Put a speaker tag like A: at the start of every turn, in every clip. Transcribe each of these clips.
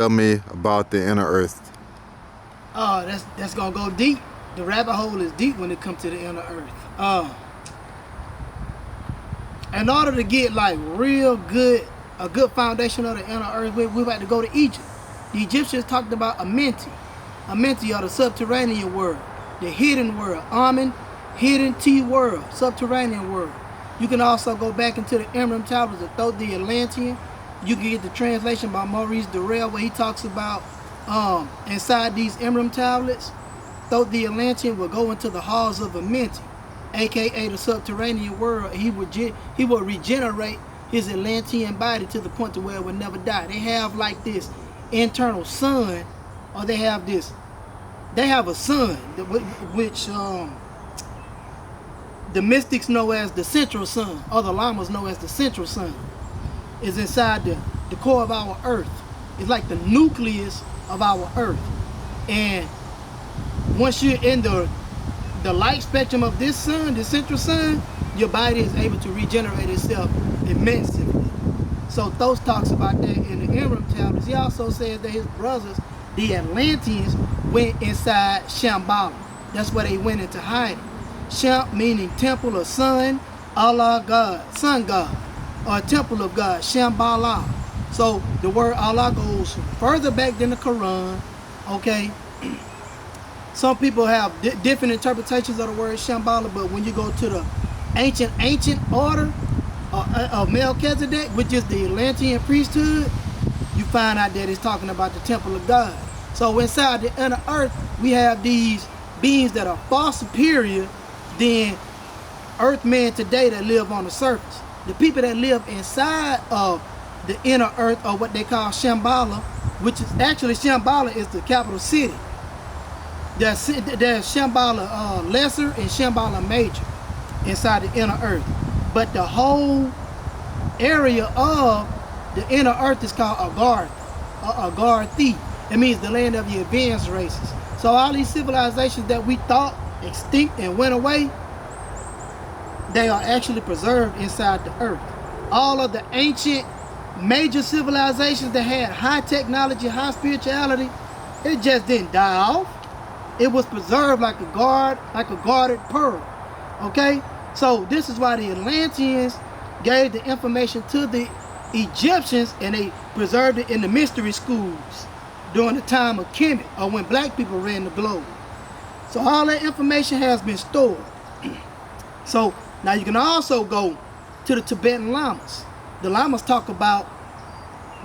A: Tell me about the inner earth.
B: That's gonna go deep. The rabbit hole is deep when it comes to the inner earth. In order to get like real good, a good foundation of the inner earth, we about to go to Egypt. The Egyptians talked about Amenti. Amenti, or the subterranean world, the hidden world. Amen, hidden T world, subterranean world. You can also go back into the Emerald tablets of Thoth the Atlantean. You can get the translation by Maurice Durrell where he talks about inside these Emerald tablets, Thoth the Atlantean will go into the halls of Amenti, aka the subterranean world. He will regenerate his Atlantean body to the point to where it will never die. They have like this internal sun, or they have a sun which the mystics know as the central sun, or the lamas know as the central sun, is inside the core of our earth. It's like the nucleus of our earth. And once you're in the light spectrum of this sun, the central sun, your body is able to regenerate itself immensely. So Thoth talks about that in the Emerald tablets. He also says that his brothers, the Atlanteans, went inside Shambhala. That's where they went into hiding. Sham meaning temple of sun, Allah God, sun God, or temple of God, Shambhala. So the word Allah goes further back than the Quran. Okay. Some people have different interpretations of the word Shambhala, but when you go to the ancient order of Melchizedek, which is the Atlantean priesthood, you find out that it's talking about the temple of God. So inside the inner earth, we have these beings that are far superior than earthmen today that live on the surface. The people that live inside of the inner earth are what they call Shambhala, which is actually Shambhala is the capital city. There's Shambhala Lesser and Shambhala Major inside the inner earth. But the whole area of the inner earth is called Agartha, or Agarthi. It means the land of the advanced races. So all these civilizations that we thought extinct and went away, they are actually preserved inside the earth. All of the ancient major civilizations that had high technology, high spirituality, it just didn't die off. It was preserved like a guarded pearl. Okay? So this is why the Atlanteans gave the information to the Egyptians, and they preserved it in the mystery schools during the time of Kemet, or when black people ran the globe. So all that information has been stored. So now you can also go to the Tibetan Lamas. The Lamas talk about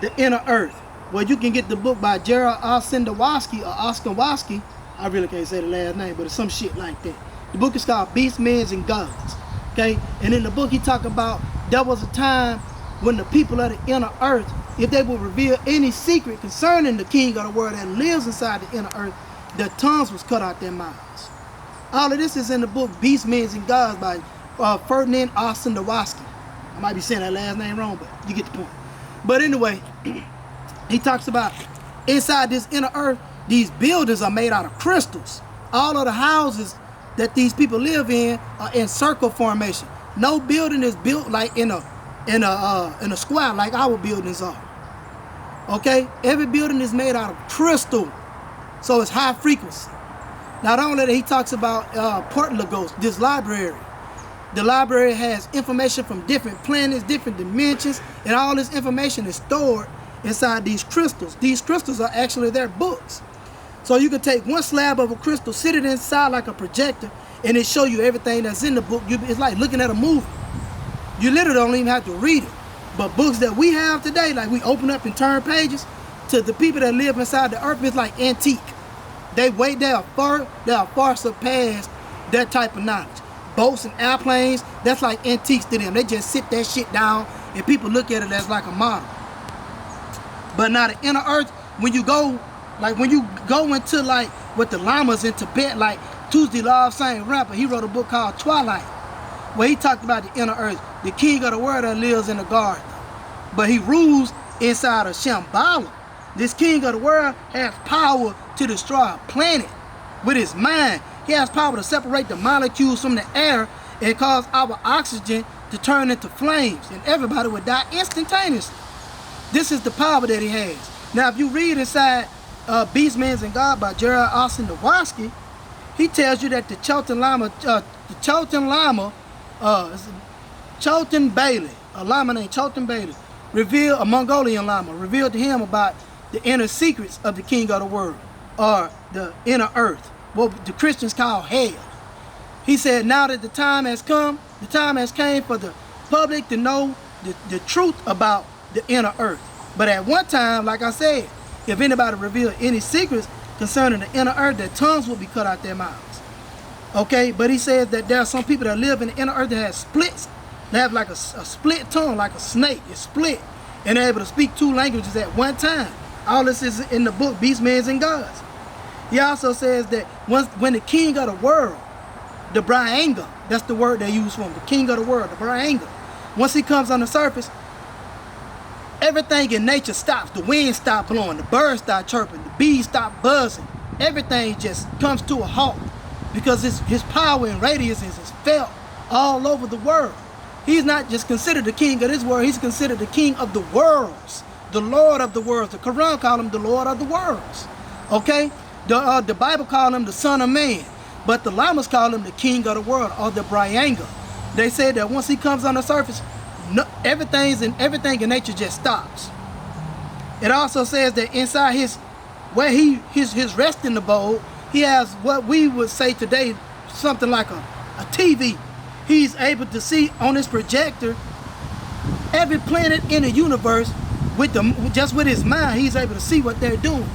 B: the inner earth, where you can get the book by Gerald Osendawaski or Oskawski. I really can't say the last name, but it's some shit like that. The book is called Beasts, Men, and Gods. Okay? And in the book he talk about there was a time when the people of the inner earth, if they would reveal any secret concerning the king of the world that lives inside the inner earth, their tongues was cut out their mouths. All of this is in the book Beasts, Men, and Gods by Ferdinand Osendawaski. I might be saying that last name wrong, but you get the point. But anyway, he talks about inside this inner earth, these buildings are made out of crystals. All of the houses that these people live in are in circle formation. No building is built like in a square like our buildings are. Okay? Every building is made out of crystal. So it's high frequency. Not only that, he talks about Port Lagos, this library. The library has information from different planets, different dimensions, and all this information is stored inside these crystals. These crystals are actually their books. So you can take one slab of a crystal, sit it inside like a projector, and it show you everything that's in the book. It's like looking at a movie. You literally don't even have to read it. But books that we have today, like we open up and turn pages, to the people that live inside the earth, it's like antique. They are far surpassed that type of knowledge. Boats and airplanes, that's like antiques to them. They just sit that shit down and people look at it as like a model. But now the inner earth, when you go into like with the lamas in Tibet, like Tuesday Love Saint rapper, he wrote a book called Twilight, where he talked about the inner earth, the king of the world that lives in the garden. But he rules inside of Shambhala. This king of the world has power to destroy a planet with his mind. He has power to separate the molecules from the air and cause our oxygen to turn into flames, and everybody would die instantaneously. This is the power that he has. Now, if you read inside Beast Men and God by Gerald Austin Nowaski, he tells you that the Chotan Bailey, a lama named Chotan Bailey, revealed, a Mongolian lama, revealed to him about the inner secrets of the king of the world, or the inner earth, what the Christians call hell. He said, now that the time has come, the time has came for the public to know the truth about the inner earth. But at one time, like I said, if anybody revealed any secrets concerning the inner earth, their tongues will be cut out their mouths. Okay, but he says that there are some people that live in the inner earth that have splits. They have like a split tongue, like a snake. It's split, and they're able to speak 2 languages at one time. All this is in the book, Beast Men and Gods. He also says that when the king of the world, the Brianga, that's the word they use for him, the king of the world, the Brianga, once he comes on the surface, everything in nature stops. The wind stops blowing, the birds stop chirping, the bees stop buzzing. Everything just comes to a halt because his power and radiance is felt all over the world. He's not just considered the king of this world, he's considered the king of the worlds, the Lord of the worlds. The Quran called him the Lord of the worlds. Okay? The Bible called him the Son of Man, but the Lamas call him the king of the world, or the Brianga. They said that once he comes on the surface, everything in nature just stops. It also says that inside his resting abode, he has what we would say today something like a TV. He's able to see on his projector every planet in the universe just with his mind. He's able to see what they're doing.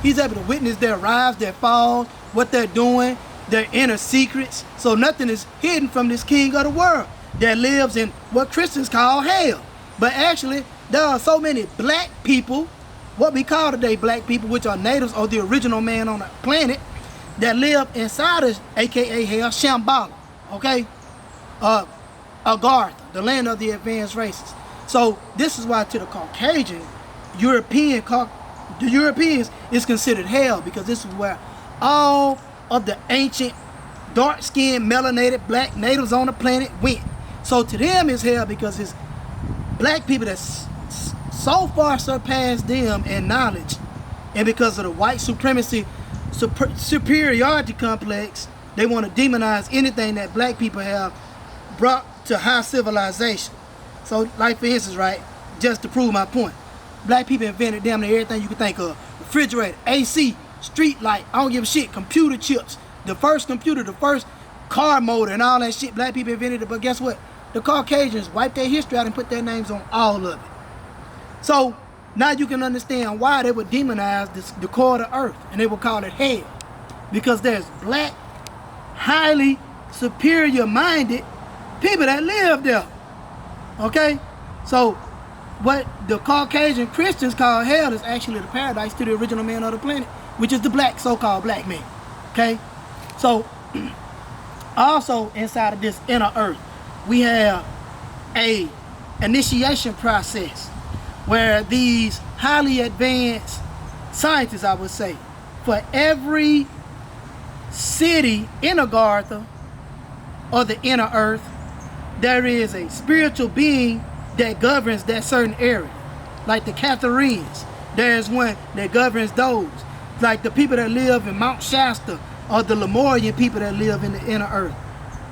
B: He's able to witness their rise, their fall, what they're doing, their inner secrets. So nothing is hidden from this king of the world that lives in what Christians call hell. But actually, there are so many black people, what we call today black people, which are natives or the original man on the planet, that live inside of aka hell, Shambhala, okay? Agartha, the land of the advanced races. So this is why to the Caucasian, the Europeans is considered hell, because this is where all of the ancient dark-skinned, melanated black natives on the planet went. So to them it's hell because it's black people that's so far surpassed them in knowledge, and because of the white supremacy, superiority complex, they want to demonize anything that black people have brought to high civilization. So like for instance, right, just to prove my point, black people invented damn near everything you could think of. Refrigerator, AC, street light, I don't give a shit, computer chips, the first computer, the first car motor and all that shit, black people invented it. But guess what? The Caucasians wiped their history out and put their names on all of it. So now you can understand why they would demonize the core of the earth, and they would call it hell, because there's black, highly superior minded people that live there. Okay? So what the Caucasian Christians call hell is actually the paradise to the original man of the planet, which is the black, so-called black man. Okay? So also inside of this inner earth, we have a initiation process where these highly advanced scientists, I would say, for every city in Agartha or the inner earth, there is a spiritual being that governs that certain area. Like the Catharines, there's one that governs those. Like the people that live in Mount Shasta, or the Lemurian people that live in the inner earth.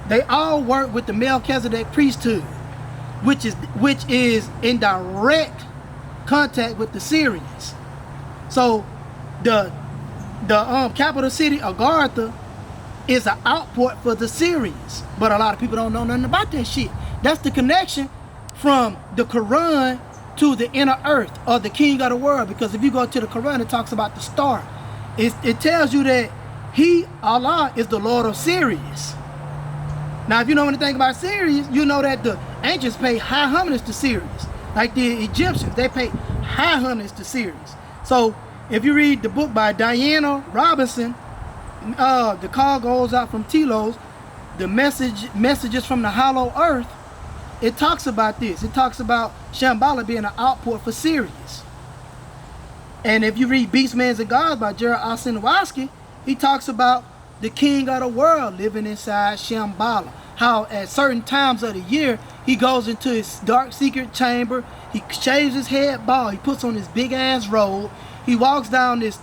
B: They all work with the Melchizedek priesthood, which is in direct contact with the Sirius. So the capital city, Agartha, is an outport for the Sirius. But a lot of people don't know nothing about that shit. That's the connection from the Quran to the inner earth, or the king of the world. Because if you go to the Quran, it talks about the star. It tells you that Allah, is the Lord of Sirius. Now, if you know anything about Sirius, you know that the ancients pay high homage to Sirius. Like the Egyptians, they pay high homage to Sirius. So if you read the book by Diana Robinson, The Call Goes Out from Telos, the messages from the hollow earth, it talks about this. It talks about Shambhala being an output for Sirius. And if you read Beast Men and Gods by Gerald Austin Nowaski, he talks about the king of the world living inside Shambhala. How at certain times of the year, he goes into his dark secret chamber, he shaves his head bald, he puts on his big ass robe, He walks down this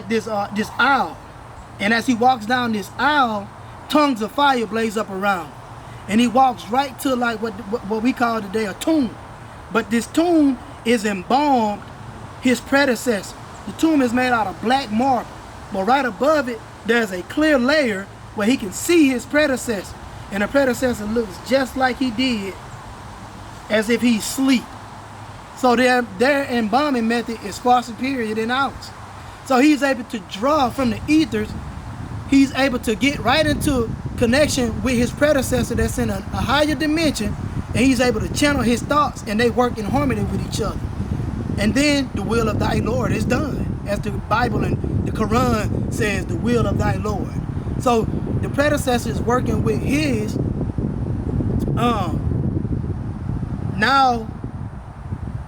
B: this aisle, and as he walks down this aisle, tongues of fire blaze up around him. And he walks right to like what we call today a tomb. But this tomb is embalmed his predecessor. The tomb is made out of black marble, but right above it there's a clear layer where he can see his predecessor, and the predecessor looks just like he did, as if he's asleep. So their embalming method is far superior than ours. So he's able to draw from the ethers. He's able to get right into connection with his predecessor that's in a higher dimension, and he's able to channel his thoughts, and they work in harmony with each other. And then the will of thy Lord is done, as the Bible and the Quran says, the will of thy Lord. So the predecessor is working with his now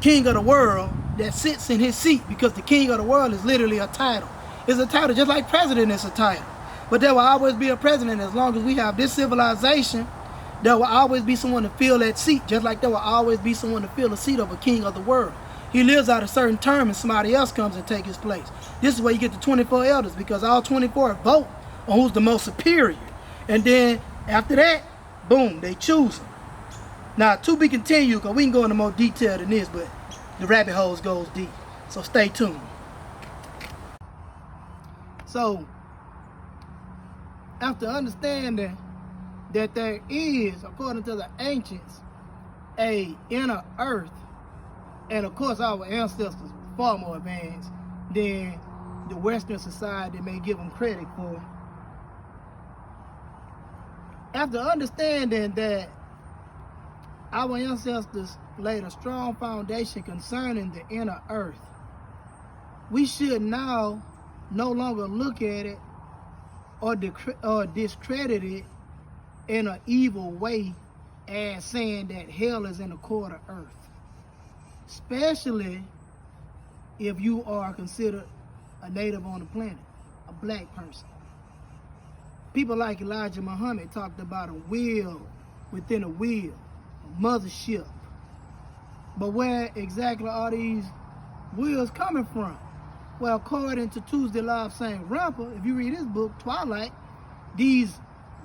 B: king of the world that sits in his seat, because the king of the world is literally a title. It's a title, just like president is a title. But there will always be a president. As long as we have this civilization, there will always be someone to fill that seat, just like there will always be someone to fill the seat of a king of the world. He lives out a certain term and somebody else comes and takes his place. This is where you get the 24 elders, because all 24 vote on who's the most superior. And then after that, boom, they choose him. Now, to be continued, because we can go into more detail than this, but the rabbit holes goes deep. So stay tuned. So, after understanding that there is, according to the ancients, a inner earth, and of course our ancestors were far more advanced than the Western society may give them credit for. After understanding that our ancestors laid a strong foundation concerning the inner earth, we should now no longer look at it or discredit it in an evil way as saying that hell is in the core of earth. Especially if you are considered a native on the planet, a black person. People like Elijah Muhammad talked about a wheel within a wheel, a mothership. But where exactly are these wheels coming from? Well, according to Tuesday Live Saint Ramper, if you read his book, Twilight,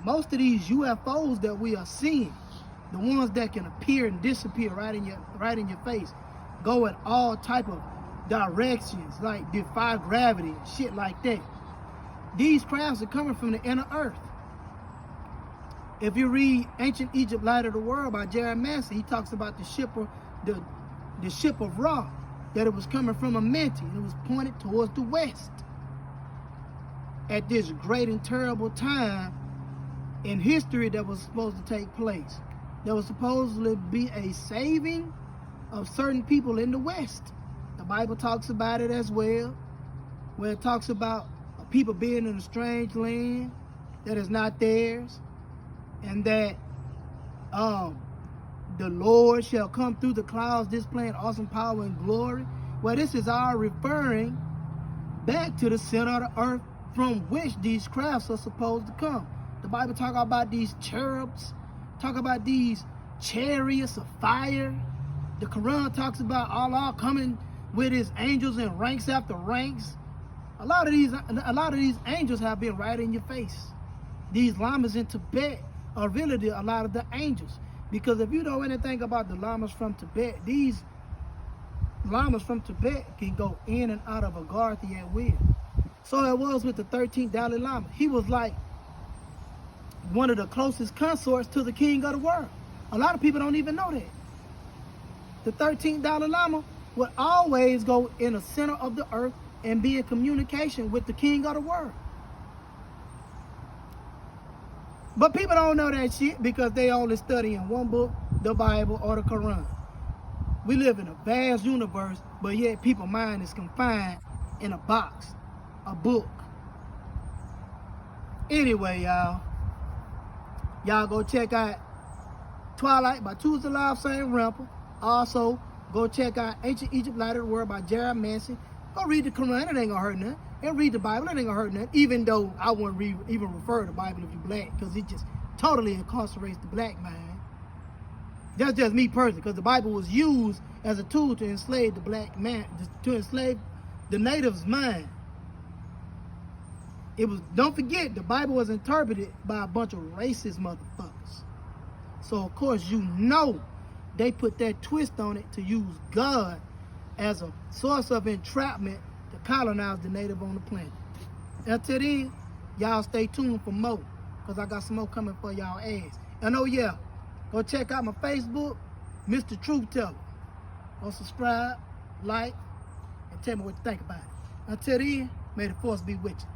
B: most of these UFOs that we are seeing, the ones that can appear and disappear right in your face, go in all type of directions, like defy gravity and shit like that. These crafts are coming from the inner earth. If you read Ancient Egypt, Light of the World by Jerry Massey, he talks about the ship of Ra, that it was coming from Amenti, and it was pointed towards the west. At this great and terrible time in history that was supposed to take place, there was supposedly be a saving of certain people in the West. The Bible talks about it as well, where it talks about people being in a strange land that is not theirs, and that the Lord shall come through the clouds displaying awesome power and glory. Well, this is all referring back to the center of the earth from which these crafts are supposed to come. The Bible talk about these cherubs, talk about these chariots of fire. The Quran talks about Allah coming with his angels in ranks after ranks. A lot of these angels have been right in your face. These lamas in Tibet are really a lot of the angels. Because if you know anything about the lamas from Tibet, these lamas from Tibet can go in and out of Agartha at will. So it was with the 13th Dalai Lama. He was like one of the closest consorts to the king of the world. A lot of people don't even know that. The 13th Dalai Lama would always go in the center of the earth and be in communication with the king of the world. But people don't know that shit because they only study in one book, the Bible or the Quran. We live in a vast universe, but yet people's mind is confined in a box, a book. Anyway, y'all go check out Twilight by Tuesday Live Saint Ramper. Also, go check out Ancient Egypt, Light of the World by Jerry Massey. Go read the Quran, it ain't gonna hurt nothing. And read the Bible, it ain't gonna hurt nothing. Even though I wouldn't even refer to the Bible if you're black, because it just totally incarcerates the black mind. That's just me personally, because the Bible was used as a tool to enslave the black man, to enslave the natives' mind. It was, don't forget, the Bible was interpreted by a bunch of racist motherfuckers. So of course you know they put that twist on it to use God as a source of entrapment to colonize the native on the planet. Until then, y'all stay tuned for more, because I got some more coming for y'all ass. And oh yeah, go check out my Facebook, Mr. Truth Teller. Go subscribe, like, and tell me what you think about it. Until then, may the force be with you.